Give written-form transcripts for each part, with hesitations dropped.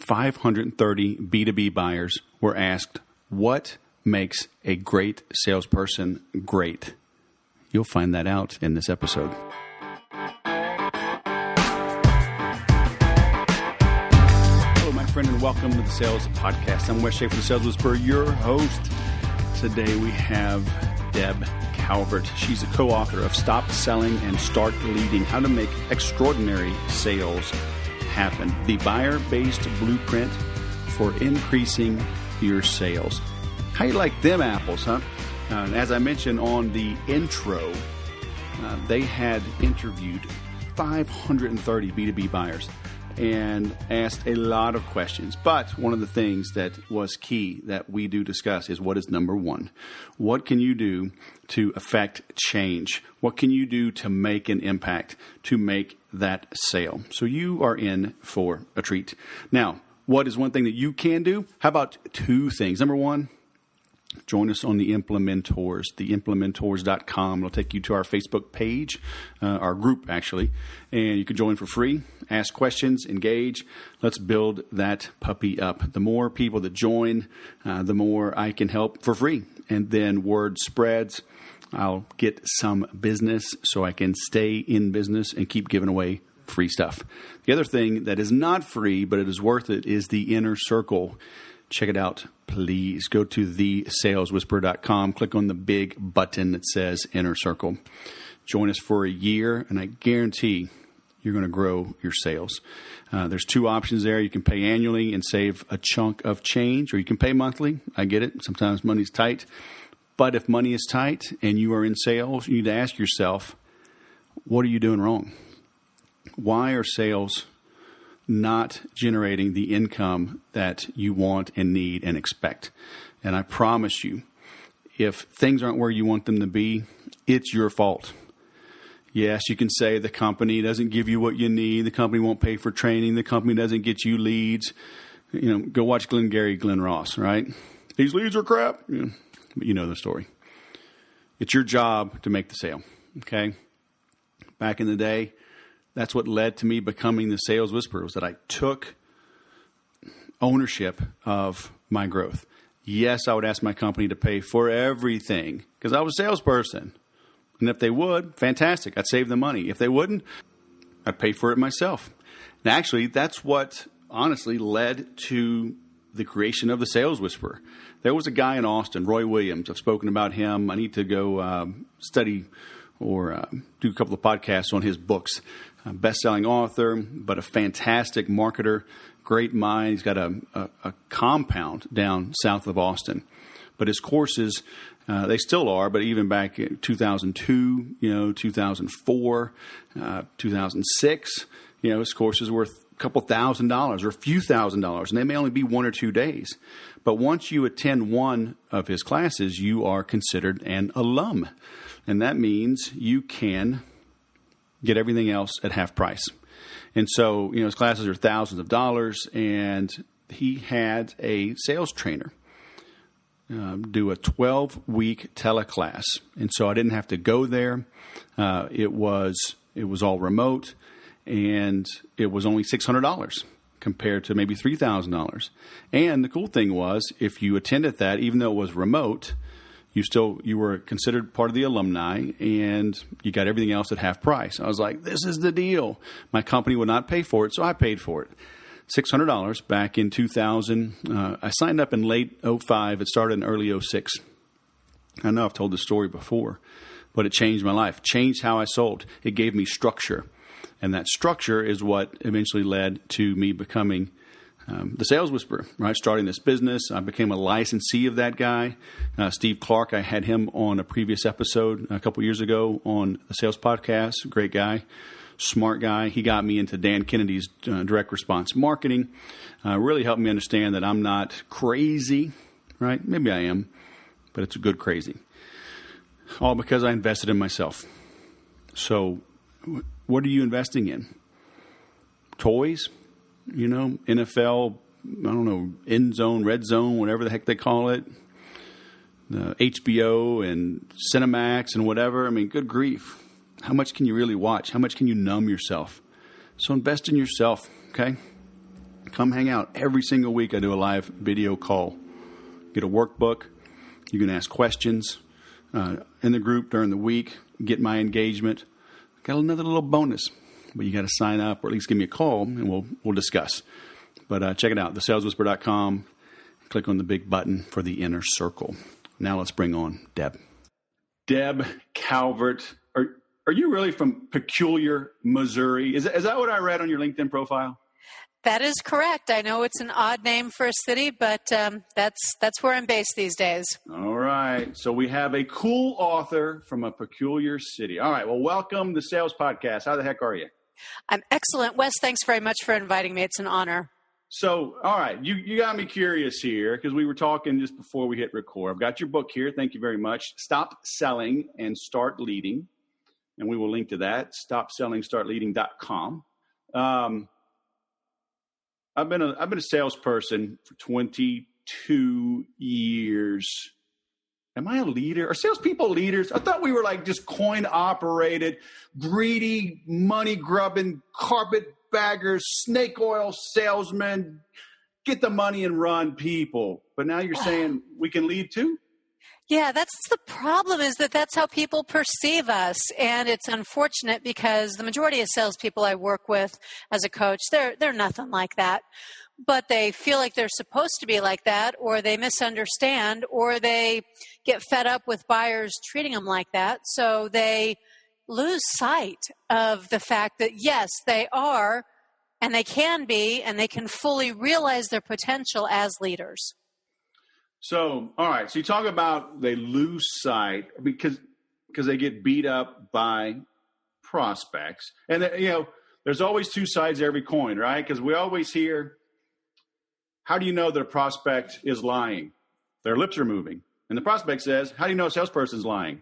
530 B2B buyers were asked, what makes a great salesperson great? You'll find that out in this episode. Hello, my friend, and welcome to the Sales Podcast. I'm Wes Schaefer, the Sales Whisperer, your host. Today we have Deb Calvert. She's a co-author of Stop Selling and Start Leading, How to Make Extraordinary Sales Happen, the buyer-based blueprint for increasing your sales. How you like them apples, huh? As I mentioned on the intro, they had interviewed 530 B2B buyers and asked a lot of questions. But one of the things that was key that we do discuss is, what is number one? What can you do to affect change? What can you do to make an impact, to make that sale? So you are in for a treat. Now, what is one thing that you can do? How about two things? Number one, join us on the Implementors, theimplementors.com. It'll take you to our Facebook page, our group actually, and you can join for free, ask questions, engage. Let's build that puppy up. The more people that join, the more I can help for free. And then word spreads. I'll get some business so I can stay in business and keep giving away free stuff. The other thing that is not free, but it is worth it, is the Inner Circle. Check it out, please. Go to thesaleswhisperer.com. Click on the big button that says Inner Circle. Join us for a year, and I guarantee you're going to grow your sales. There's two options there. You can pay annually and save a chunk of change, or you can pay monthly. I get it. Sometimes money's tight. But if money is tight and you are in sales, you need to ask yourself, what are you doing wrong? Why are sales not generating the income that you want and need and expect? And I promise you, if things aren't where you want them to be, it's your fault. Yes, you can say the company doesn't give you what you need. The company won't pay for training. The company doesn't get you leads. Go watch Glengarry Glen Ross, right? These leads are crap. But you know the story. It's your job to make the sale, okay? Back in the day, that's what led to me becoming the Sales Whisperer, was that I took ownership of my growth. Yes, I would ask my company to pay for everything because I was a salesperson. And if they would, fantastic. I'd save them money. If they wouldn't, I'd pay for it myself. And actually, that's what honestly led to the creation of the Sales Whisperer. There was a guy in Austin, Roy Williams. I've spoken about him. I need to go study or do a couple of podcasts on his books. Best-selling author, but a fantastic marketer, great mind. He's got a compound down south of Austin. But his courses, they still are, but even back in 2002, 2004, 2006, his courses were a couple $1,000 or a few $1,000s, and they may only be 1 or 2 days. But once you attend one of his classes, you are considered an alum. And that means you can get everything else at half price. And so, his classes are thousands of dollars, and he had a sales trainer do a 12-week teleclass. And so I didn't have to go there. It was all remote, and it was only $600 compared to maybe $3,000. And the cool thing was, if you attended that, even though it was remote, you were considered part of the alumni, and you got everything else at half price. I was like, this is the deal. My company would not pay for it, so I paid for it. $600 back in 2000. I signed up in late 05. It started in early 06. I know I've told this story before, but it changed my life, changed how I sold. It gave me structure, and that structure is what eventually led to me becoming the Sales Whisperer, right? Starting this business. I became a licensee of that guy. Steve Clark, I had him on a previous episode a couple years ago on the Sales Podcast. Great guy, smart guy. He got me into Dan Kennedy's direct response marketing. Really helped me understand that I'm not crazy, right? Maybe I am, but it's a good crazy. All because I invested in myself. So what are you investing in? Toys? NFL, end zone, red zone, whatever the heck they call it. The HBO and Cinemax and whatever. Good grief. How much can you really watch? How much can you numb yourself? So invest in yourself, okay? Come hang out. Every single week I do a live video call. Get a workbook. You can ask questions in the group during the week. Get my engagement. Got another little bonus. But you got to sign up or at least give me a call and we'll discuss. But check it out, thesaleswhisperer.com. Click on the big button for the inner circle. Now let's bring on Deb. Deb Calvert. Are you really from Peculiar, Missouri? Is that what I read on your LinkedIn profile? That is correct. I know it's an odd name for a city, but that's where I'm based these days. All right. So we have a cool author from a peculiar city. All right. Well, welcome to Sales Podcast. How the heck are you? I'm excellent. Wes, thanks very much for inviting me. It's an honor. So, all right. You got me curious here because we were talking just before we hit record. I've got your book here. Thank you very much. Stop Selling and Start Leading. And we will link to that. StopSellingStartLeading.com. I've been a salesperson for 22 years. Am I a leader? Are salespeople leaders? I thought we were like just coin operated, greedy, money grubbing, carpetbaggers, snake oil salesmen, get the money and run people. But now you're saying we can lead too? Yeah, that's the problem, is that's how people perceive us. And it's unfortunate because the majority of salespeople I work with as a coach, they're nothing like that. But they feel like they're supposed to be like that, or they misunderstand, or they get fed up with buyers treating them like that. So they lose sight of the fact that, yes, they are, and they can be, and they can fully realize their potential as leaders. So, all right. So you talk about they lose sight because they get beat up by prospects. And, there's always two sides to every coin, right? Because we always hear, how do you know that a prospect is lying? Their lips are moving. And the prospect says, how do you know a salesperson's lying?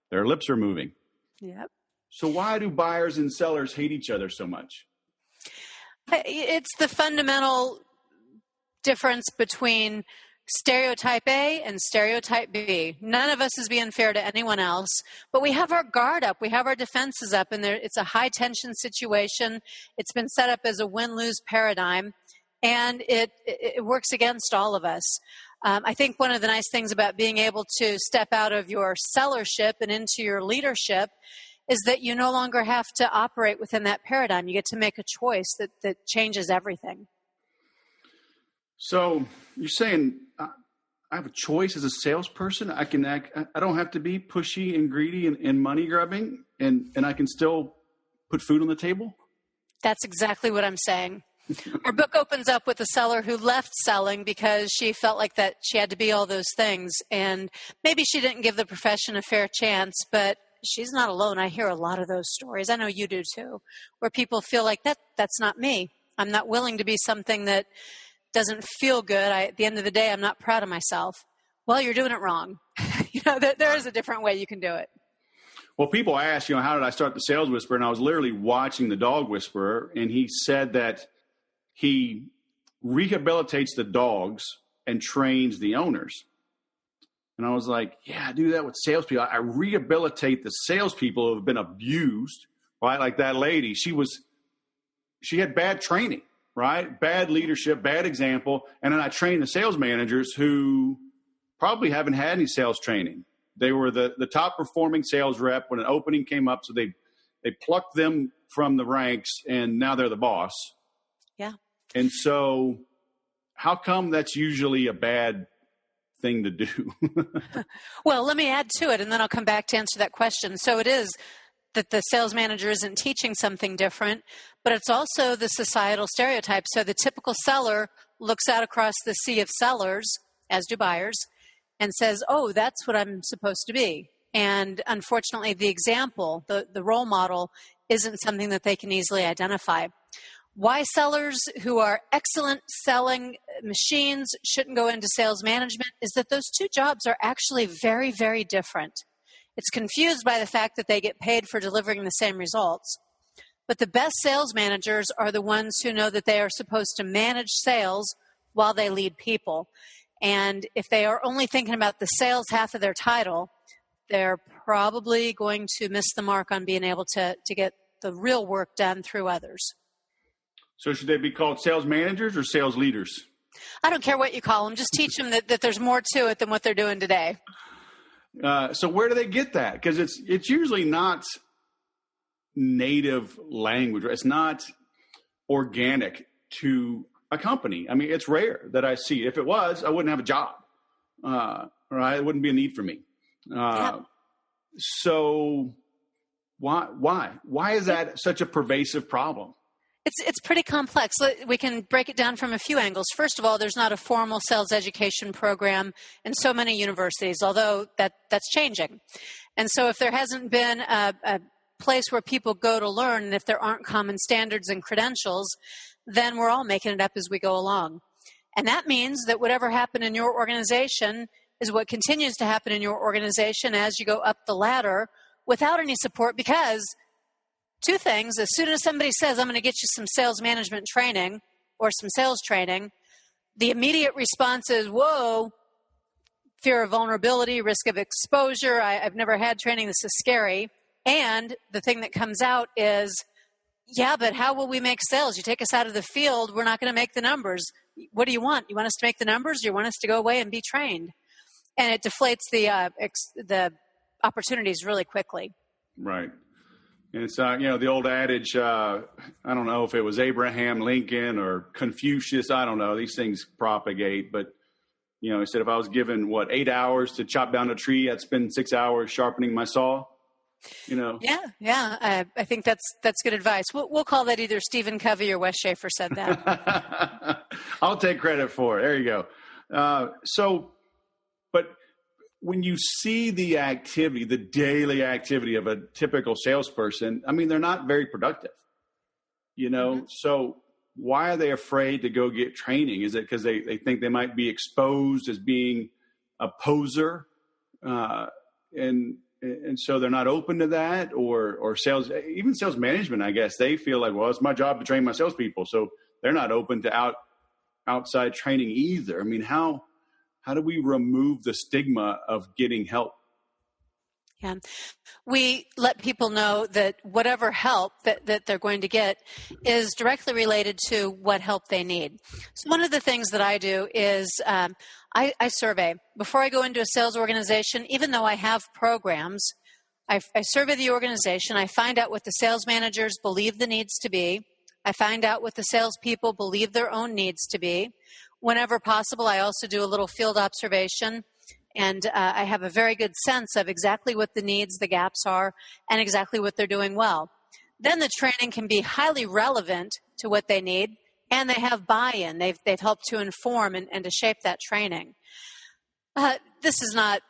Their lips are moving. Yep. So why do buyers and sellers hate each other so much? It's the fundamental difference between stereotype A and stereotype B. None of us is being fair to anyone else, but we have our guard up. We have our defenses up, and it's a high-tension situation. It's been set up as a win-lose paradigm, and it works against all of us. I think one of the nice things about being able to step out of your sellership and into your leadership is that you no longer have to operate within that paradigm. You get to make a choice that changes everything. So you're saying I have a choice as a salesperson. I don't have to be pushy and greedy and money grubbing, and I can still put food on the table? That's exactly what I'm saying. Our book opens up with a seller who left selling because she felt like that she had to be all those things. And maybe she didn't give the profession a fair chance, but she's not alone. I hear a lot of those stories. I know you do too, where people feel like that's not me. I'm not willing to be something that doesn't feel good. At the end of the day, I'm not proud of myself. Well, you're doing it wrong. There is a different way you can do it. Well, people ask, how did I start the Sales Whisperer? And I was literally watching the Dog Whisperer, and he said that he rehabilitates the dogs and trains the owners. And I was like, yeah, I do that with salespeople. I rehabilitate the salespeople who have been abused, right? Like that lady, she had bad training, right? Bad leadership, bad example. And then I trained the sales managers who probably haven't had any sales training. They were the top performing sales rep when an opening came up. So they plucked them from the ranks, and now they're the boss. Yeah. And so how come that's usually a bad thing to do? Well, let me add to it, and then I'll come back to answer that question. So it is that the sales manager isn't teaching something different, but it's also the societal stereotype. So the typical seller looks out across the sea of sellers, as do buyers, and says, oh, that's what I'm supposed to be. And unfortunately, the example, the role model, isn't something that they can easily identify. Why sellers who are excellent selling machines shouldn't go into sales management is that those two jobs are actually very, very different. It's confused by the fact that they get paid for delivering the same results. But the best sales managers are the ones who know that they are supposed to manage sales while they lead people. And if they are only thinking about the sales half of their title, they're probably going to miss the mark on being able to get the real work done through others. So should they be called sales managers or sales leaders? I don't care what you call them. Just teach them that there's more to it than what they're doing today. So where do they get that? Because it's usually not native language. It's not organic to a company. I mean, it's rare that I see. If it was, I wouldn't have a job. Right? It wouldn't be a need for me. So why is that such a pervasive problem? It's pretty complex. We can break it down from a few angles. First of all, there's not a formal sales education program in so many universities, although that's changing. And so if there hasn't been a place where people go to learn, and if there aren't common standards and credentials, then we're all making it up as we go along. And that means that whatever happened in your organization is what continues to happen in your organization as you go up the ladder without any support, because two things: as soon as somebody says, I'm going to get you some sales management training or some sales training, the immediate response is, whoa, fear of vulnerability, risk of exposure. I've never had training. This is scary. And the thing that comes out is, yeah, but how will we make sales? You take us out of the field, we're not going to make the numbers. What do you want? You want us to make the numbers? Or you want us to go away and be trained? And it deflates the opportunities really quickly. Right. And it's, the old adage, I don't know if it was Abraham Lincoln or Confucius, I don't know. These things propagate. But, he said if I was given, 8 hours to chop down a tree, I'd spend 6 hours sharpening my saw. Yeah. I think that's good advice. We'll call that either Stephen Covey or Wes Schaefer said that. I'll take credit for it. There you go. But when you see the activity, the daily activity of a typical salesperson, I mean, they're not very productive, Mm-hmm. So why are they afraid to go get training? Is it because they think they might be exposed as being a poser? And so they're not open to that, or sales, even sales management, I guess they feel like, well, it's my job to train my salespeople. So they're not open to outside training either. I mean, how do we remove the stigma of getting help? Yeah. We let people know that whatever help that they're going to get is directly related to what help they need. So one of the things that I do is I survey. Before I go into a sales organization, even though I have programs, I survey the organization. I find out what the sales managers believe the needs to be. I find out what the salespeople believe their own needs to be. Whenever possible, I also do a little field observation. And I have a very good sense of exactly what the needs, the gaps are, and exactly what they're doing well. Then the training can be highly relevant to what they need, and they have buy-in. They've helped to inform and to shape that training. This is not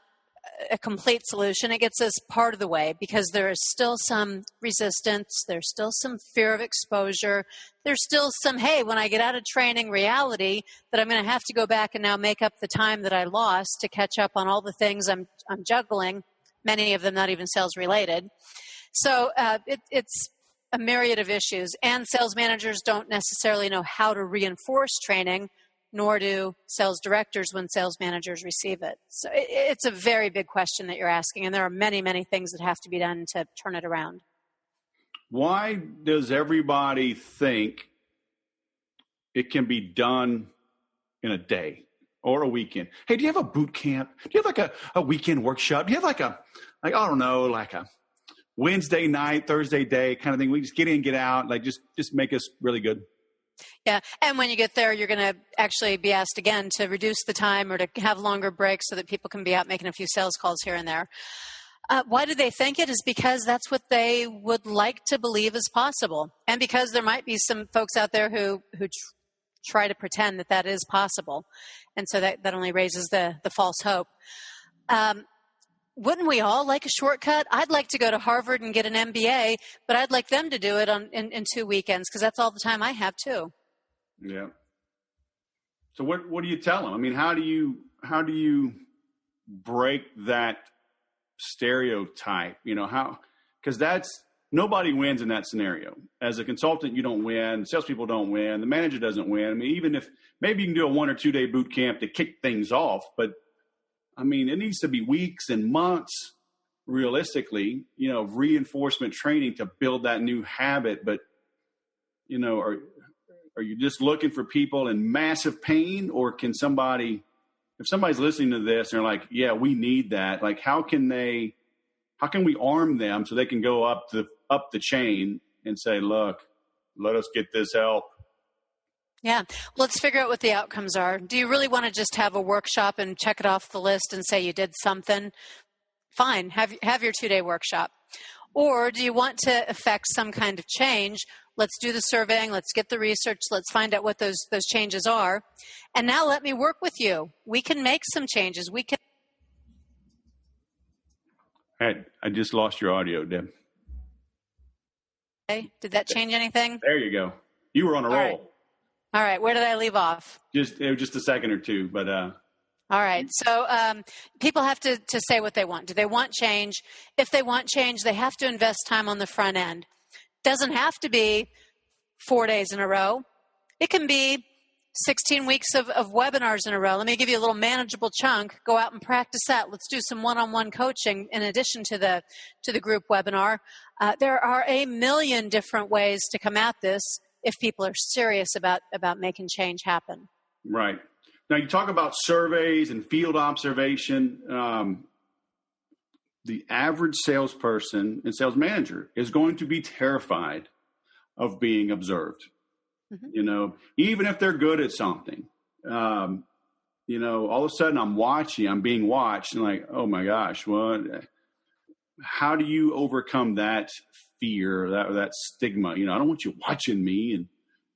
a complete solution. It gets us part of the way because there is still some resistance. There's still some fear of exposure. There's still some, hey, when I get out of training reality that I'm going to have to go back and now make up the time that I lost to catch up on all the things I'm juggling, many of them not even sales related. So it's a myriad of issues, and sales managers don't necessarily know how to reinforce training, nor do sales directors when sales managers receive it. So it's a very big question that you're asking, and there are many, many things that have to be done to turn it around. Why does everybody think it can be done in a day or a weekend? Hey, do you have a boot camp? Do you have like a weekend workshop? Do you have like a Wednesday night, Thursday day kind of thing? We just get in, get out, like just make us really good. Yeah, and when you get there, you're going to actually be asked again to reduce the time or to have longer breaks so that people can be out making a few sales calls here and there. Why do they think it? Is because that's what they would like to believe is possible, and because there might be some folks out there who try to pretend that is possible, and so that only raises the false hope. Wouldn't we all like a shortcut? I'd like to go to Harvard and get an MBA, but I'd like them to do it in 2 weekends because that's all the time I have too. Yeah. So what do you tell them? I mean, how do you break that stereotype? Because nobody wins in that scenario. As a consultant, you don't win. Salespeople don't win. The manager doesn't win. I mean, even if maybe you can do a 1 or 2 day boot camp to kick things off, but I mean, it needs to be weeks and months, realistically, of reinforcement training to build that new habit. But, Are you just looking for people in massive pain, or can somebody, if somebody's listening to this and they're like, yeah, we need that, like how can we arm them so they can go up the chain and say, look, let us get this help? Yeah. Let's figure out what the outcomes are. Do you really want to just have a workshop and check it off the list and say you did something? Fine. Have your 2-day workshop. Or do you want to affect some kind of change? Let's do the surveying. Let's get the research. Let's find out what those changes are. And now let me work with you. We can make some changes. We can. I just lost your audio, Deb. Okay. Did that change anything? There you go. You were on a roll. All right. Where did I leave off? It was just a second or two, but. All right. So people have to say what they want. Do they want change? If they want change, they have to invest time on the front end. Doesn't have to be 4 days in a row. It can be 16 weeks of webinars in a row. Let me give you a little manageable chunk. Go out and practice that. Let's do some one-on-one coaching in addition to the group webinar. There are a million different ways to come at this if people are serious about making change happen. Right. Now, you talk about surveys and field observation. The average salesperson and sales manager is going to be terrified of being observed. Mm-hmm. Even if they're good at something, all of a sudden I'm being watched and like, oh my gosh, how do you overcome that fear, that stigma? I don't want you watching me.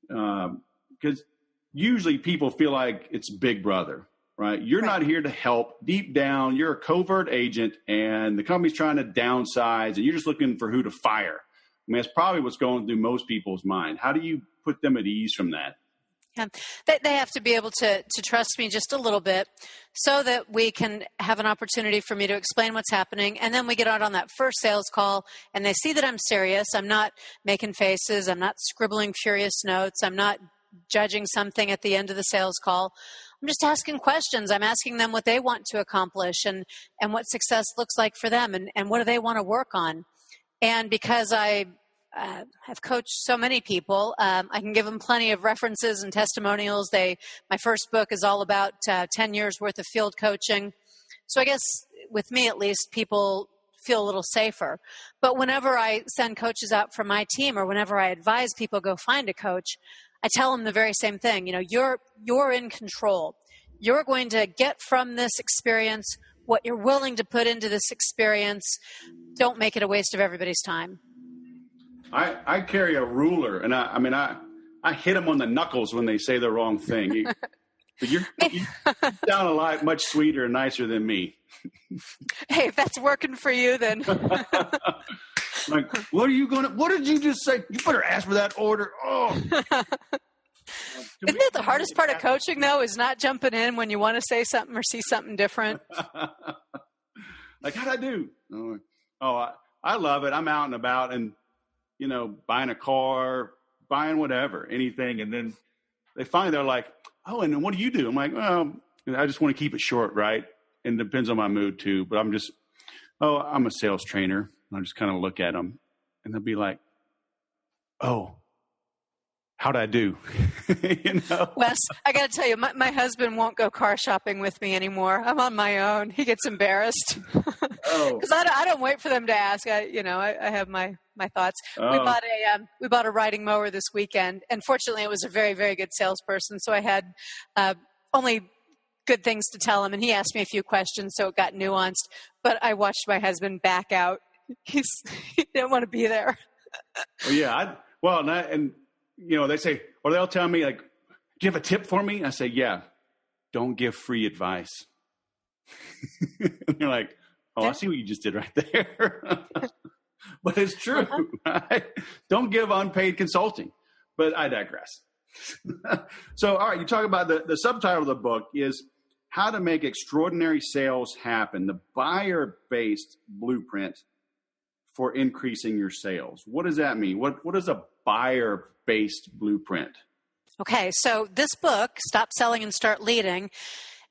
And, because usually people feel like it's Big Brother, right? You're not here to help. Deep down, you're a covert agent, and the company's trying to downsize, and you're just looking for who to fire. I mean, that's probably what's going through most people's mind. How do you put them at ease from that? Yeah. They have to be able to trust me just a little bit so that we can have an opportunity for me to explain what's happening. And then we get out on that first sales call, and they see that I'm serious. I'm not making faces. I'm not scribbling furious notes. I'm not judging something at the end of the sales call. I'm just asking questions. I'm asking them what they want to accomplish and what success looks like for them and what do they want to work on. And because I have coached so many people, I can give them plenty of references and testimonials. My first book is all about 10 years worth of field coaching. So I guess with me at least, people feel a little safer. But whenever I send coaches out from my team or whenever I advise people go find a coach, I tell them the very same thing. You're in control. You're going to get from this experience what you're willing to put into this experience. Don't make it a waste of everybody's time. I carry a ruler, and I hit them on the knuckles when they say the wrong thing. But you sound a lot much sweeter and nicer than me. Hey, if that's working for you, then. Like, what did you just say? You better ask for that order. Oh. Isn't that the hardest part of coaching, though, is not jumping in when you want to say something or see something different? Like, how'd I do? I love it. I'm out and about and, buying a car, buying whatever, anything. And then they're like, oh, and then what do you do? I'm like, well, I just want to keep it short, right? And it depends on my mood, too. But I'm a sales trainer. And I just kind of look at them, and they'll be like, oh, how'd I do? Wes, I got to tell you, my husband won't go car shopping with me anymore. I'm on my own. He gets embarrassed. Because I don't wait for them to ask. I have my thoughts. Oh. We bought a riding mower this weekend, and fortunately it was a very, very good salesperson. So I had only good things to tell him, and he asked me a few questions, so it got nuanced. But I watched my husband back out. He didn't want to be there. Well, yeah. They say, or they'll tell me, like, do you have a tip for me? I say, yeah, don't give free advice. And they're like, oh, I see what you just did right there. But it's true. Right? Don't give unpaid consulting. But I digress. So, all right, you talk about the subtitle of the book is How to Make Extraordinary Sales Happen, the buyer-based blueprint for increasing your sales. What does that mean? What is a buyer-based blueprint? Okay, so this book, Stop Selling and Start Leading,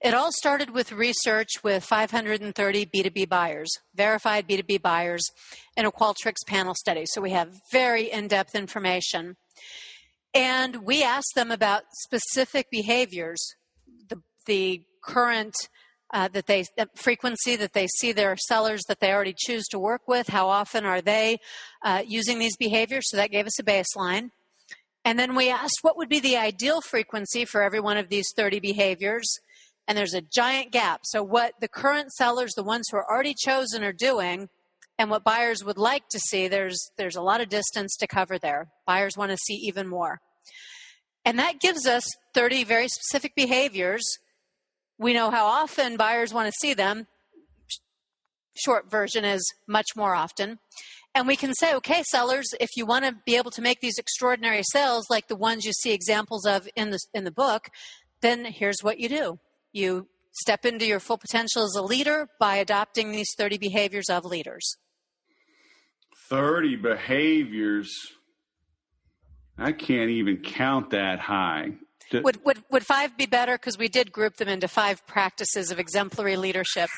it all started with research with 530 B2B buyers, verified B2B buyers, in a Qualtrics panel study. So we have very in-depth information. And we ask them about specific behaviors, the current frequency that they see their sellers that they already choose to work with. How often are they using these behaviors? So that gave us a baseline. And then we asked what would be the ideal frequency for every one of these 30 behaviors. And there's a giant gap. So what the current sellers, the ones who are already chosen, are doing, and what buyers would like to see, there's a lot of distance to cover there. Buyers want to see even more. And that gives us 30 very specific behaviors. We know how often buyers want to see them. Short version is much more often. And we can say, okay, sellers, if you want to be able to make these extraordinary sales like the ones you see examples of in the book, then here's what you do. You step into your full potential as a leader by adopting these 30 behaviors of leaders. 30 behaviors. I can't even count that high. Would 5 be better? Because we did group them into 5 practices of exemplary leadership.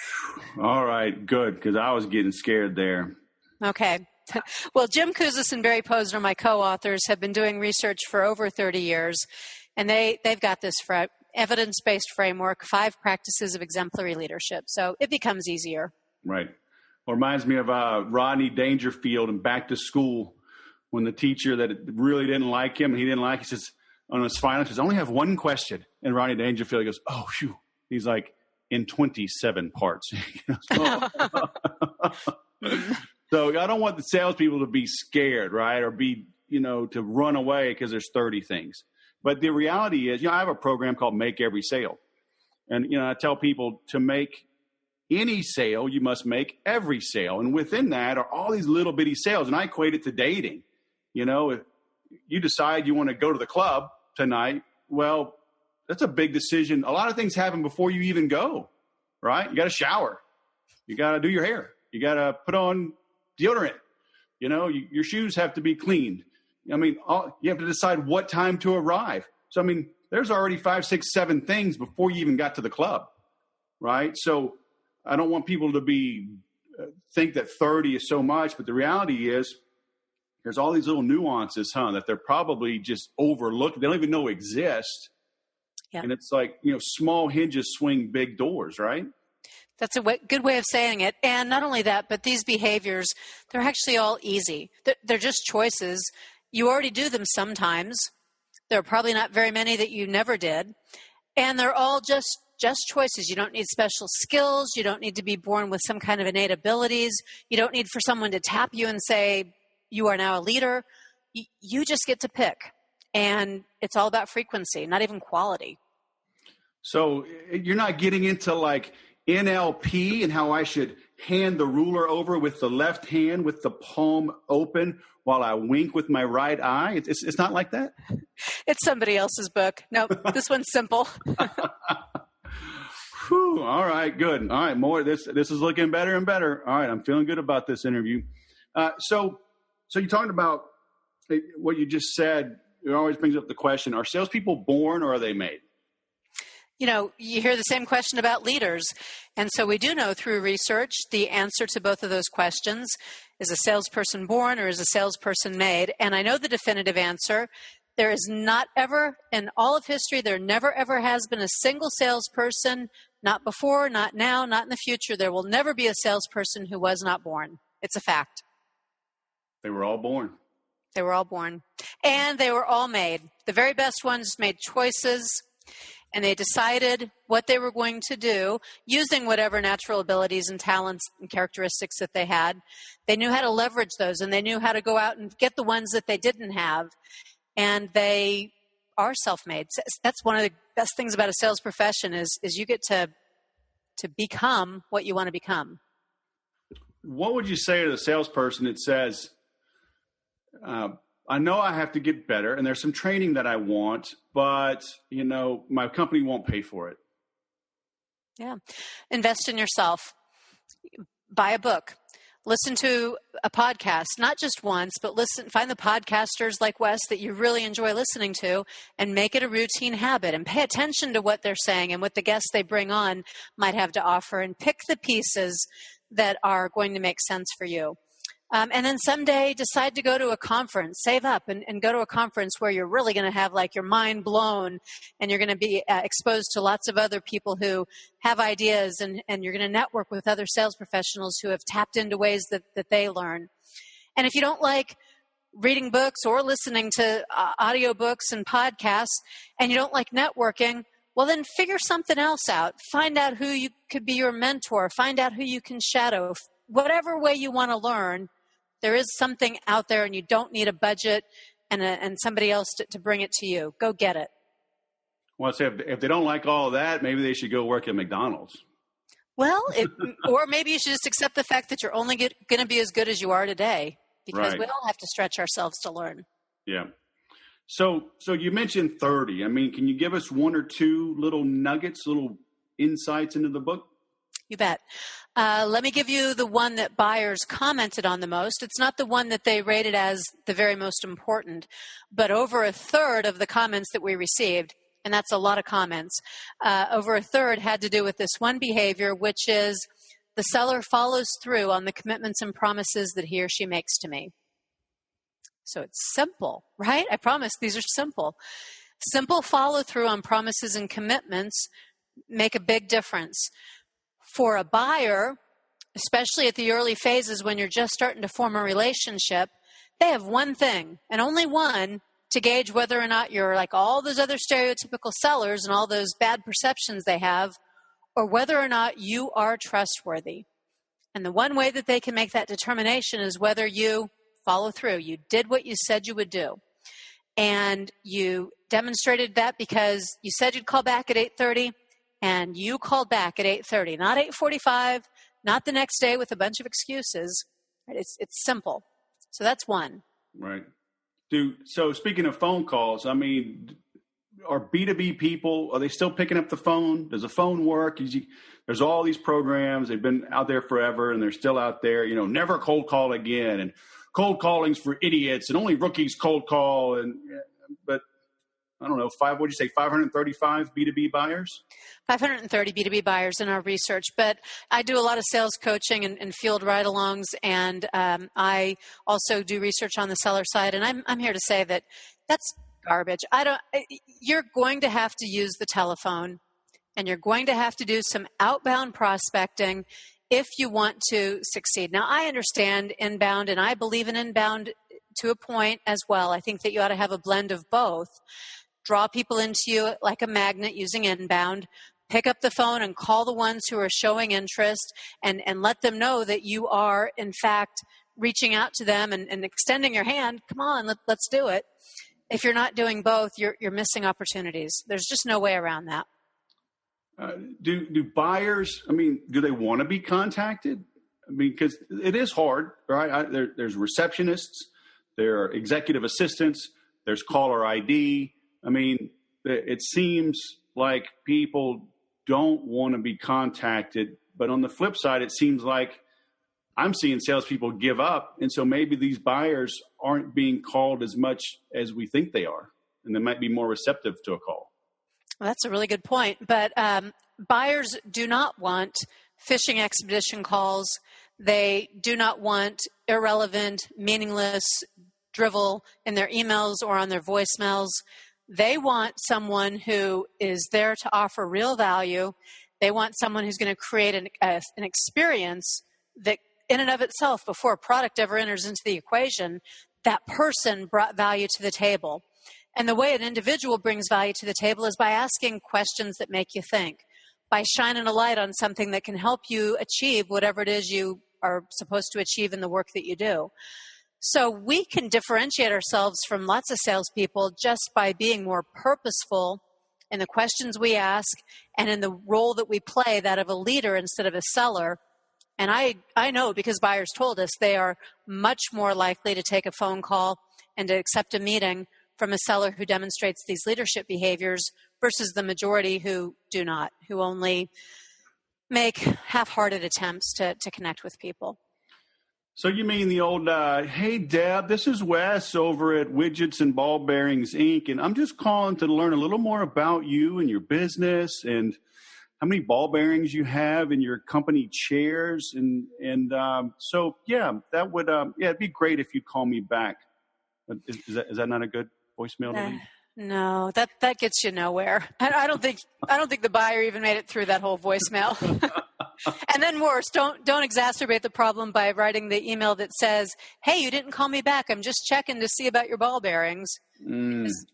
All right, good, because I was getting scared there. Okay. Well, Jim Kouzes and Barry Posner, my co-authors, have been doing research for over 30 years, and they've got this evidence-based framework, 5 practices of exemplary leadership. So it becomes easier. Right. Well, reminds me of Rodney Dangerfield in Back to School, when the teacher that really didn't like him, he says, on his final, he says, I only have one question. And Rodney Dangerfield goes, oh, phew. He's like, in 27 parts. So I don't want the salespeople to be scared, right? Or be, to run away because there's 30 things. But the reality is, I have a program called Make Every Sale. And, I tell people to make any sale, you must make every sale. And within that are all these little bitty sales. And I equate it to dating. If you decide you want to go to the club tonight, well, that's a big decision. A lot of things happen before you even go, right? You got to shower. You got to do your hair. You got to put on deodorant. Your shoes have to be cleaned. You have to decide what time to arrive. So, there's already 5, 6, 7 things before you even got to the club, right? So I don't want people to think that 30 is so much, but the reality is there's all these little nuances, that they're probably just overlooked. They don't even know exist. Yeah. And it's like, small hinges swing big doors, right? That's a good way of saying it. And not only that, but these behaviors, they're actually all easy. They're just choices. You already do them sometimes. There are probably not very many that you never did. And they're all just choices. You don't need special skills. You don't need to be born with some kind of innate abilities. You don't need for someone to tap you and say, you are now a leader. You just get to pick. And it's all about frequency, not even quality. So you're not getting into like NLP and how I should hand the ruler over with the left hand with the palm open while I wink with my right eye. It's not like that? It's somebody else's book. Nope, this one's simple. Whew, all right, good. All right, more. This is looking better and better. All right, I'm feeling good about this interview. So you're talking about what you just said. It always brings up the question, are salespeople born or are they made? You hear the same question about leaders. And so we do know through research the answer to both of those questions. Is a salesperson born or is a salesperson made? And I know the definitive answer. There is not ever, in all of history, there never ever has been a single salesperson, not before, not now, not in the future. There will never be a salesperson who was not born. It's a fact. They were all born. They were all born. And they were all made. The very best ones made choices, and they decided what they were going to do using whatever natural abilities and talents and characteristics that they had. They knew how to leverage those, and they knew how to go out and get the ones that they didn't have. And they are self-made. That's one of the best things about a sales profession is you get to become what you want to become. What would you say to the salesperson that says, I know I have to get better and there's some training that I want, but, my company won't pay for it? Yeah. Invest in yourself. Buy a book. Listen to a podcast, not just once, but find the podcasters like Wes that you really enjoy listening to and make it a routine habit and pay attention to what they're saying and what the guests they bring on might have to offer and pick the pieces that are going to make sense for you. And then someday decide to go to a conference, save up and go to a conference where you're really going to have like your mind blown, and you're going to be exposed to lots of other people who have ideas, and you're going to network with other sales professionals who have tapped into ways that they learn. And if you don't like reading books or listening to audiobooks and podcasts, and you don't like networking, well, then figure something else out. Find out who you could be your mentor. Find out who you can shadow. Whatever way you want to learn, there is something out there, and you don't need a budget and somebody else to bring it to you. Go get it. Well, so if they don't like all of that, maybe they should go work at McDonald's. Well, or maybe you should just accept the fact that you're only going to be as good as you are today, because we all have to stretch ourselves to learn. Yeah. So you mentioned 30. I mean, can you give us one or two little nuggets, little insights into the book? You bet. Let me give you the one that buyers commented on the most. It's not the one that they rated as the very most important, but over a third of the comments that we received, and that's a lot of comments, over a third had to do with this one behavior, which is the seller follows through on the commitments and promises that he or she makes to me. So it's simple, right? I promise these are simple. Simple follow through on promises and commitments make a big difference. For a buyer, especially at the early phases when you're just starting to form a relationship, they have one thing, and only one, to gauge whether or not you're like all those other stereotypical sellers and all those bad perceptions they have, or whether or not you are trustworthy. And the one way that they can make that determination is whether you follow through. You did what you said you would do. And you demonstrated that because you said you'd call back at 8:30. And you called back at 8:30, not 8:45, not the next day with a bunch of excuses. Right? It's simple. So that's one. Right. So speaking of phone calls, I mean, are B2B people, are they still picking up the phone? Does the phone work? There's all these programs. They've been out there forever, and they're still out there. Never cold call again, and cold calling's for idiots, and only rookies cold call. But I don't know, 535 B2B buyers? 530 B2B buyers in our research, but I do a lot of sales coaching and field ride-alongs, and I also do research on the seller side, and I'm here to say that that's garbage. You're going to have to use the telephone, and you're going to have to do some outbound prospecting if you want to succeed. Now, I understand inbound, and I believe in inbound to a point as well. I think that you ought to have a blend of both. Draw people into you like a magnet using inbound. Pick up the phone and call the ones who are showing interest, and let them know that you are, in fact, reaching out to them and extending your hand. Come on, let's do it. If you're not doing both, you're missing opportunities. There's just no way around that. Do buyers, do they want to be contacted? Because it is hard, right? There's receptionists, there are executive assistants, there's caller ID. It seems like people don't want to be contacted, but on the flip side, it seems like I'm seeing salespeople give up, and so maybe these buyers aren't being called as much as we think they are, and they might be more receptive to a call. Well, that's a really good point, but buyers do not want phishing expedition calls. They do not want irrelevant, meaningless drivel in their emails or on their voicemails. They want someone who is there to offer real value. They want someone who's going to create an experience that in and of itself, before a product ever enters into the equation, that person brought value to the table. And the way an individual brings value to the table is by asking questions that make you think, by shining a light on something that can help you achieve whatever it is you are supposed to achieve in the work that you do. So we can differentiate ourselves from lots of salespeople just by being more purposeful in the questions we ask and in the role that we play, that of a leader instead of a seller. And I know, because buyers told us, they are much more likely to take a phone call and to accept a meeting from a seller who demonstrates these leadership behaviors versus the majority who do not, who only make half-hearted attempts to connect with people. So you mean the old, hey, Deb, this is Wes over at Widgets and Ball Bearings, Inc., and I'm just calling to learn a little more about you and your business, and how many ball bearings you have in your company chairs. So, yeah, that would, it'd be great if you call me back. Is that not a good voicemail to leave? No, that gets you nowhere. I don't think the buyer even made it through that whole voicemail. And then worse, don't exacerbate the problem by writing the email that says, "Hey, you didn't call me back. I'm just checking to see about your ball bearings."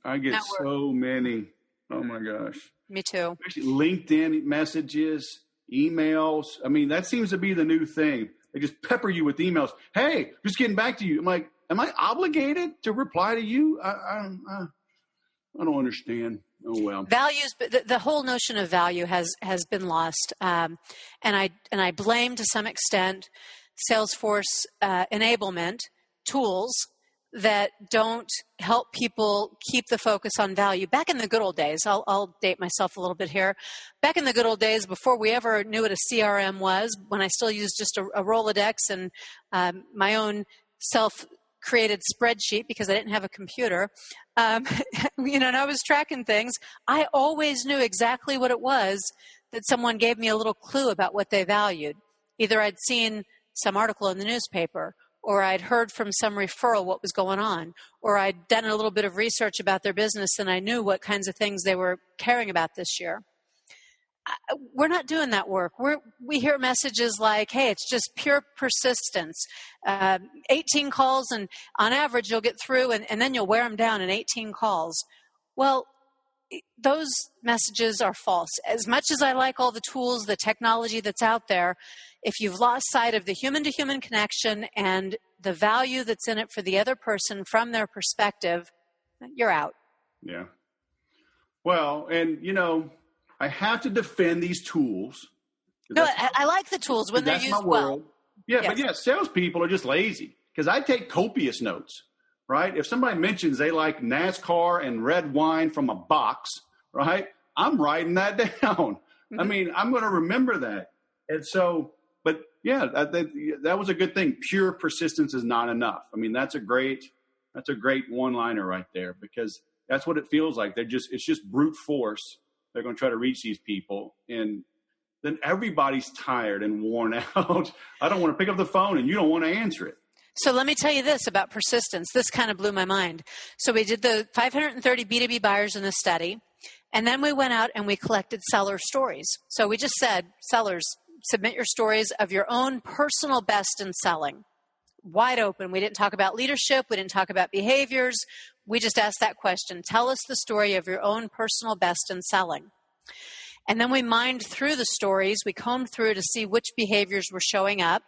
I get so many. Oh my gosh. Me too. Especially LinkedIn messages, emails. I mean, that seems to be the new thing. They just pepper you with emails. Hey, just getting back to you. I'm like, am I obligated to reply to you? I don't understand. Oh, well. Values, the whole notion of value has been lost. And I blame to some extent Salesforce enablement tools that don't help people keep the focus on value. Back in the good old days, I'll date myself a little bit here. Back in the good old days, before we ever knew what a CRM was, when I still used just a Rolodex and my own self-created spreadsheet because I didn't have a computer, and I was tracking things, I always knew exactly what it was that someone gave me a little clue about what they valued. Either I'd seen some article in the newspaper, or I'd heard from some referral what was going on, or I'd done a little bit of research about their business and I knew what kinds of things they were caring about this year. We're not doing that work. We hear messages like, hey, it's just pure persistence. 18 calls, and on average, you'll get through, and then you'll wear them down in 18 calls. Well, those messages are false. As much as I like all the tools, the technology that's out there, if you've lost sight of the human-to-human connection and the value that's in it for the other person from their perspective, you're out. Yeah. Well, and, I have to defend these tools. No, I like the tools when they're used well. Yeah, yes. But salespeople are just lazy because I take copious notes, right? If somebody mentions they like NASCAR and red wine from a box, right, I'm writing that down. Mm-hmm. I mean, I'm going to remember that. And so, but yeah, that was a good thing. Pure persistence is not enough. I mean, that's a great one-liner right there because that's what it feels like. It's just brute force. They're going to try to reach these people, and then everybody's tired and worn out. I don't want to pick up the phone, and you don't want to answer it. So let me tell you this about persistence. This kind of blew my mind. So we did the 530 B2B buyers in the study, and then we went out and we collected seller stories. So we just said, sellers, submit your stories of your own personal best in selling. Wide open. We didn't talk about leadership. We didn't talk about behaviors. We just asked that question. Tell us the story of your own personal best in selling. And then we mined through the stories. We combed through to see which behaviors were showing up.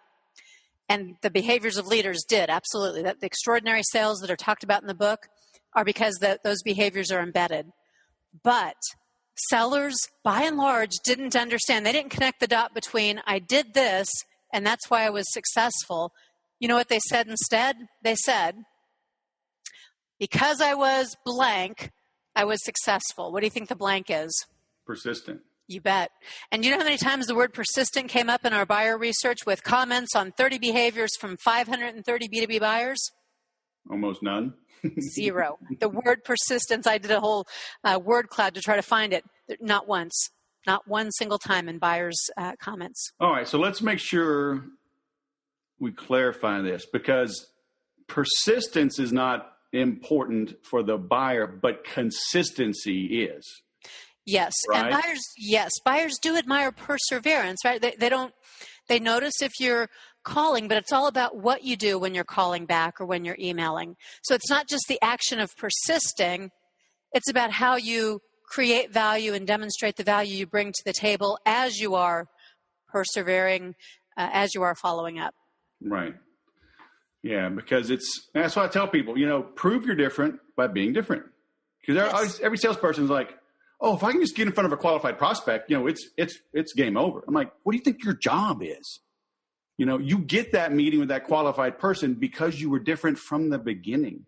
And the behaviors of leaders did, absolutely. That the extraordinary sales that are talked about in the book are because those behaviors are embedded. But sellers, by and large, didn't understand. They didn't connect the dot between, I did this, and that's why I was successful. You know what they said instead? They said, because I was blank, I was successful. What do you think the blank is? Persistent. You bet. And you know how many times the word persistent came up in our buyer research with comments on 30 behaviors from 530 B2B buyers? Almost none. 0. The word persistence, I did a whole word cloud to try to find it. Not once. Not one single time in buyers' comments. All right, so let's make sure we clarify this because persistence is not important for the buyer, but consistency is. Yes, right? And buyers do admire perseverance, right? They notice if you're calling, but it's all about what you do when you're calling back or when you're emailing. So it's not just the action of persisting, it's about how you create value and demonstrate the value you bring to the table as you are persevering, as you are following up. Right. Yeah, because that's why I tell people, prove you're different by being different. Because every salesperson is like, oh, if I can just get in front of a qualified prospect, it's game over. I'm like, what do you think your job is? You get that meeting with that qualified person because you were different from the beginning.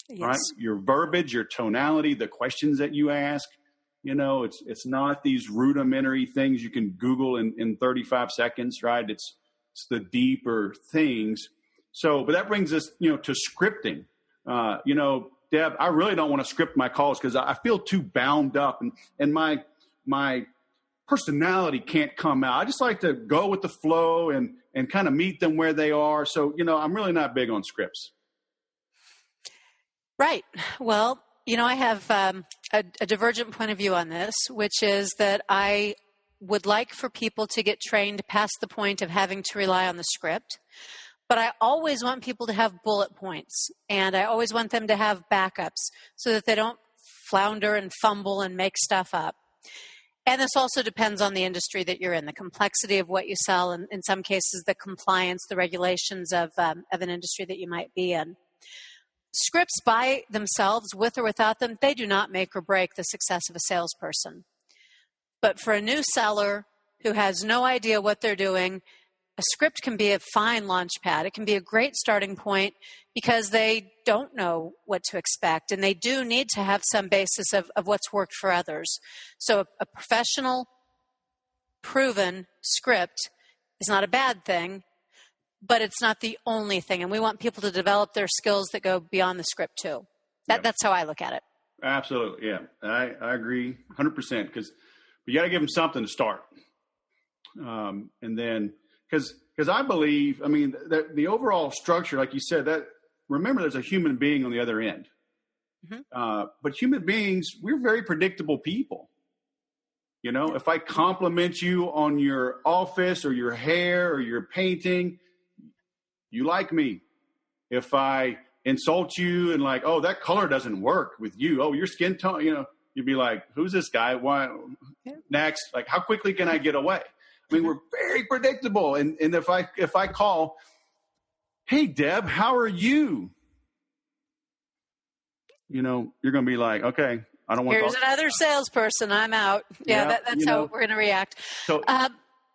Yes. Right? Your verbiage, your tonality, the questions that you ask, it's not these rudimentary things you can Google in 35 seconds, right? It's the deeper things. So, but that brings us, to scripting. Deb, I really don't want to script my calls because I feel too bound up, and my personality can't come out. I just like to go with the flow and kind of meet them where they are. So, I'm really not big on scripts. Right. Well, I have a divergent point of view on this, which is that I would like for people to get trained past the point of having to rely on the script. But I always want people to have bullet points, and I always want them to have backups so that they don't flounder and fumble and make stuff up. And this also depends on the industry that you're in, the complexity of what you sell, and in some cases, the compliance, the regulations of an industry that you might be in. Scripts by themselves, with or without them, they do not make or break the success of a salesperson. But for a new seller who has no idea what they're doing, a script can be a fine launch pad. It can be a great starting point because they don't know what to expect, and they do need to have some basis of what's worked for others. So a professional, proven script is not a bad thing, but it's not the only thing. And we want people to develop their skills that go beyond the script too. That's how I look at it. Absolutely, yeah. I agree 100% because you got to give them something to start. And then, because I believe, the overall structure, like you said, that remember there's a human being on the other end. Mm-hmm. But human beings, we're very predictable people. If I compliment you on your office or your hair or your painting, you like me. If I insult you and like, oh, that color doesn't work with you. Oh, your skin tone, you'd be like, who's this guy? Why? Yeah. Next, like, how quickly can I get away? We're very predictable. And if I call, hey, Deb, how are you? You're going to be like, okay, I don't want Here's another salesperson. I'm out. Yeah, that's how we're going to react. So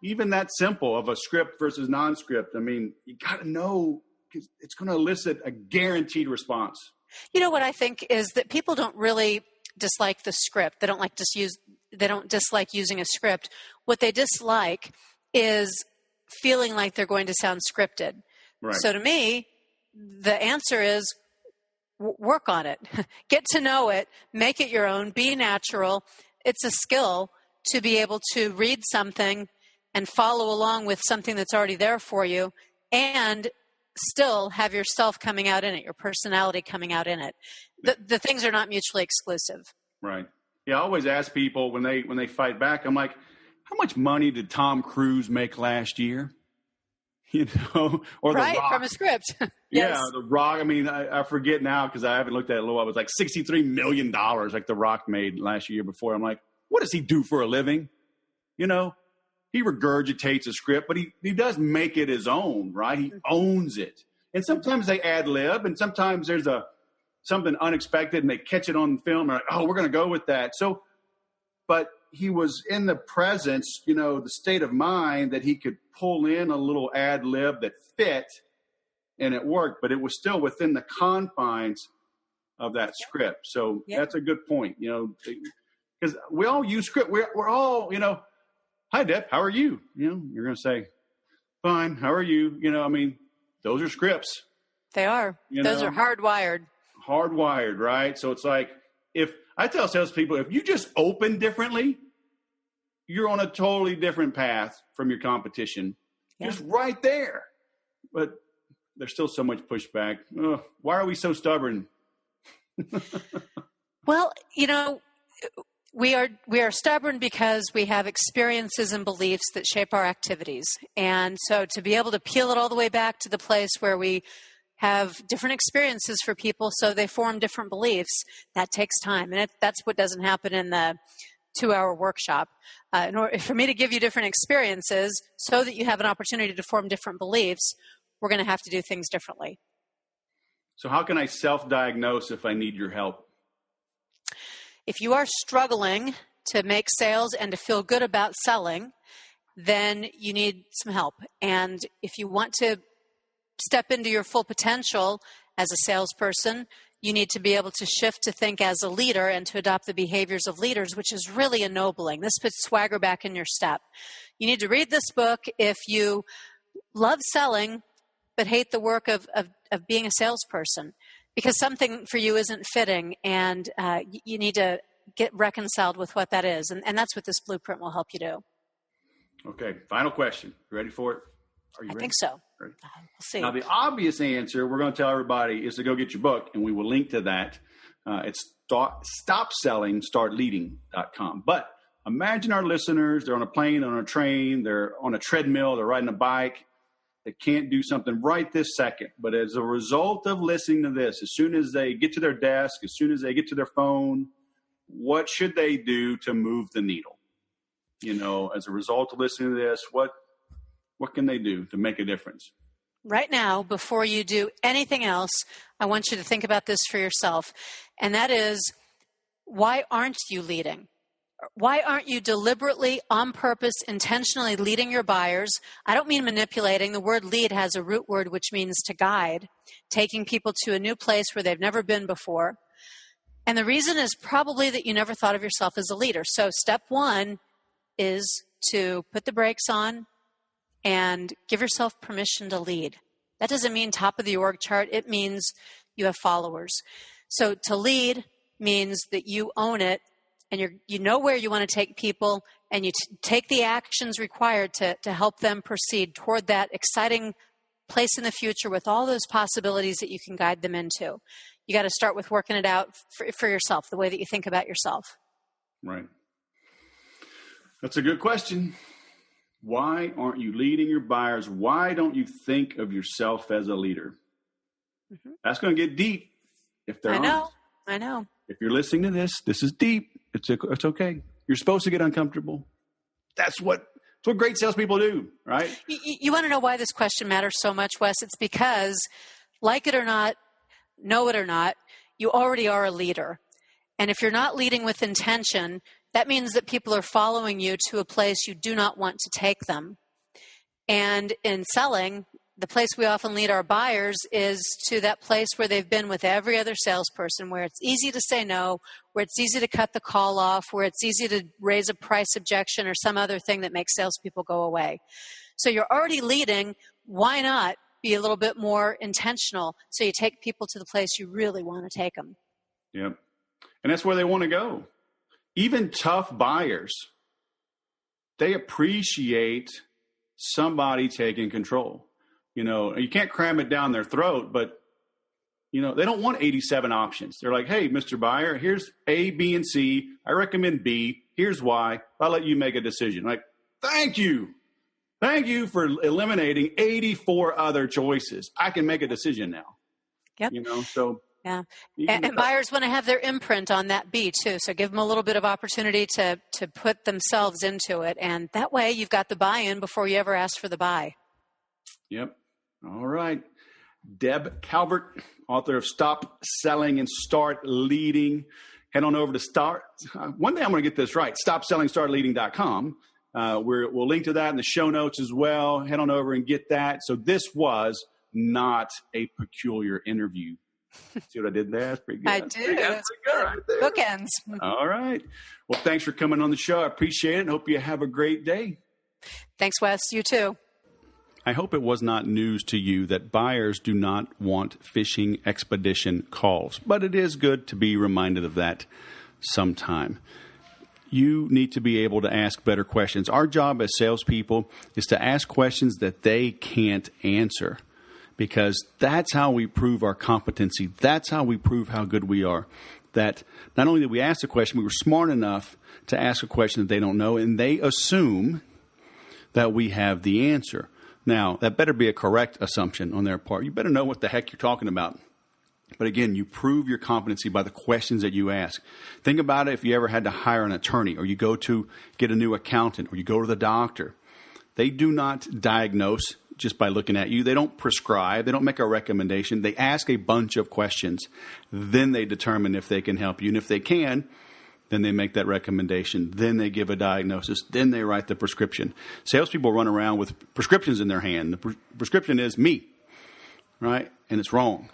even that simple of a script versus non-script, you got to know because it's going to elicit a guaranteed response. What I think is that people don't really dislike the script. They don't dislike using a script. What they dislike is feeling like they're going to sound scripted. Right. So to me, the answer is work on it. Get to know it. Make it your own. Be natural. It's a skill to be able to read something and follow along with something that's already there for you and still have yourself coming out in it, your personality coming out in it. The things are not mutually exclusive. Right. Yeah, I always ask people when they fight back, I'm like, how much money did Tom Cruise make last year? Or right, The Rock. From a script. Yes. Yeah, The Rock. I forget now because I haven't looked at it in a little while. It was like $63 million like The Rock made last year before. I'm like, what does he do for a living? He regurgitates a script, but he does make it his own, right? He owns it. And sometimes they ad lib, and sometimes there's something unexpected, and they catch it on film. And like, oh, we're going to go with that. So, but he was in the presence, the state of mind that he could pull in a little ad lib that fit, and it worked. But it was still within the confines of that script. So that's a good point, because we all use script. We're all, hi, Deb, how are you? You're going to say, fine, how are you? Those are scripts. They are. Those are hardwired. Hardwired, right? So it's like, if I tell salespeople, if you just open differently, you're on a totally different path from your competition. Yeah. Just right there. But there's still so much pushback. Ugh, why are we so stubborn? Well, we are stubborn because we have experiences and beliefs that shape our activities. And so to be able to peel it all the way back to the place where we have different experiences for people so they form different beliefs, that takes time. And that's what doesn't happen in the 2-hour workshop. In order for me to give you different experiences so that you have an opportunity to form different beliefs, we're going to have to do things differently. So how can I self-diagnose if I need your help? If you are struggling to make sales and to feel good about selling, then you need some help. And if you want to step into your full potential as a salesperson, you need to be able to shift to think as a leader and to adopt the behaviors of leaders, which is really ennobling. This puts swagger back in your step. You need to read this book if you love selling but hate the work of being a salesperson, because something for you isn't fitting, and you need to get reconciled with what that is. And that's what this blueprint will help you do. Okay, final question. You ready for it? Are you ready? I think so. Ready? We'll see. Now, the obvious answer we're going to tell everybody is to go get your book, and we will link to that. It's stopsellingstartleading.com. But imagine our listeners, they're on a plane, on a train, they're on a treadmill, they're riding a bike. They can't do something right this second. But as a result of listening to this, as soon as they get to their desk, as soon as they get to their phone, what should they do to move the needle? As a result of listening to this, what can they do to make a difference? Right now, before you do anything else, I want you to think about this for yourself. And that is, why aren't you leading? Why aren't you deliberately, on purpose, intentionally leading your buyers? I don't mean manipulating. The word lead has a root word which means to guide, taking people to a new place where they've never been before. And the reason is probably that you never thought of yourself as a leader. So step one is to put the brakes on and give yourself permission to lead. That doesn't mean top of the org chart. It means you have followers. So to lead means that you own it and you know where you want to take people and you take the actions required to help them proceed toward that exciting place in the future with all those possibilities that you can guide them into. You got to start with working it out for yourself, the way that you think about yourself. Right. That's a good question. Why aren't you leading your buyers? Why don't you think of yourself as a leader? Mm-hmm. That's going to get deep if they're honest. I know. If you're listening to this, this is deep. It's okay. You're supposed to get uncomfortable. That's what great salespeople do, right? You want to know why this question matters so much, Wes? It's because, like it or not, know it or not, you already are a leader. And if you're not leading with intention, that means that people are following you to a place you do not want to take them. And in selling, the place we often lead our buyers is to that place where they've been with every other salesperson, where it's easy to say no, where it's easy to cut the call off, where it's easy to raise a price objection or some other thing that makes salespeople go away. So you're already leading. Why not be a little bit more intentional so you take people to the place you really want to take them? Yep. And that's where they want to go. Even tough buyers, they appreciate somebody taking control. You can't cram it down their throat, but, they don't want 87 options. They're like, hey, Mr. Buyer, here's A, B, and C. I recommend B. Here's why. I'll let you make a decision. Like, thank you. Thank you for eliminating 84 other choices. I can make a decision now. Yep. So. Yeah. And buyers want to have their imprint on that B too. So give them a little bit of opportunity to put themselves into it. And that way you've got the buy-in before you ever ask for the buy. Yep. All right. Deb Calvert, author of Stop Selling and Start Leading. Head on over to one day I'm going to get this right. StopSellingStartLeading.com. We'll link to that in the show notes as well. Head on over and get that. So this was not a peculiar interview. See what I did there? That's pretty good. I do. That's good. Right there. Bookends. All right. Well, thanks for coming on the show. I appreciate it and hope you have a great day. Thanks, Wes. You too. I hope it was not news to you that buyers do not want fishing expedition calls, but it is good to be reminded of that sometime. You need to be able to ask better questions. Our job as salespeople is to ask questions that they can't answer, because that's how we prove our competency. That's how we prove how good we are. That not only did we ask the question, we were smart enough to ask a question that they don't know, and they assume that we have the answer. Now, that better be a correct assumption on their part. You better know what the heck you're talking about. But again, you prove your competency by the questions that you ask. Think about it if you ever had to hire an attorney, or you go to get a new accountant, or you go to the doctor. They do not diagnose just by looking at you. They don't prescribe. They don't make a recommendation. They ask a bunch of questions. Then they determine if they can help you. And if they can, then they make that recommendation. Then they give a diagnosis. Then they write the prescription. Salespeople run around with prescriptions in their hand. The prescription is me, right? And it's wrong.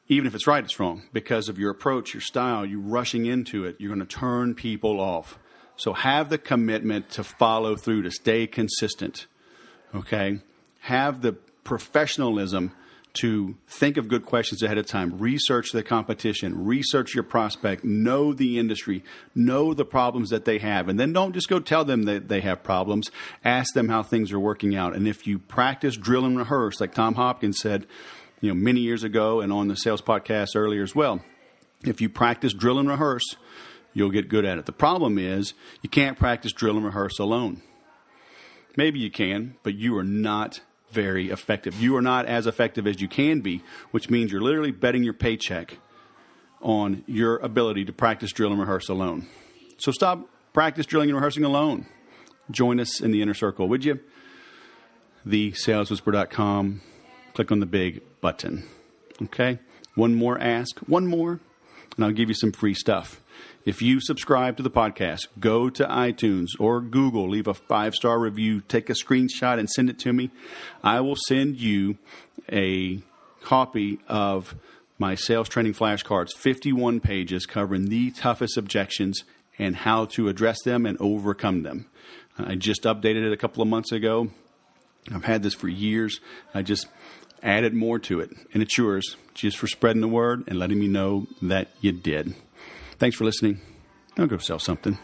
Even if it's right, it's wrong. Because of your approach, your style, you rushing into it, you're going to turn people off. So have the commitment to follow through, to stay consistent. Okay? Have the professionalism to think of good questions ahead of time, research the competition, research your prospect, know the industry, know the problems that they have, and then don't just go tell them that they have problems. Ask them how things are working out. And if you practice, drill, and rehearse, like Tom Hopkins said, many years ago and on the sales podcast earlier as well, if you practice, drill, and rehearse, you'll get good at it. The problem is you can't practice, drill, and rehearse alone. Maybe you can, but you are not very effective. You are not as effective as you can be, which means you're literally betting your paycheck on your ability to practice, drill, and rehearse alone. So stop practice, drilling, and rehearsing alone. Join us in the inner circle, would you? TheSalesWhisperer.com. Click on the big button. Okay? One more ask, and I'll give you some free stuff. If you subscribe to the podcast, go to iTunes or Google, leave a 5-star review, take a screenshot and send it to me. I will send you a copy of my sales training flashcards, 51 pages covering the toughest objections and how to address them and overcome them. I just updated it a couple of months ago. I've had this for years. I just added more to it, and it's yours just for spreading the word and letting me know that you did. Thanks for listening. I'll go sell something.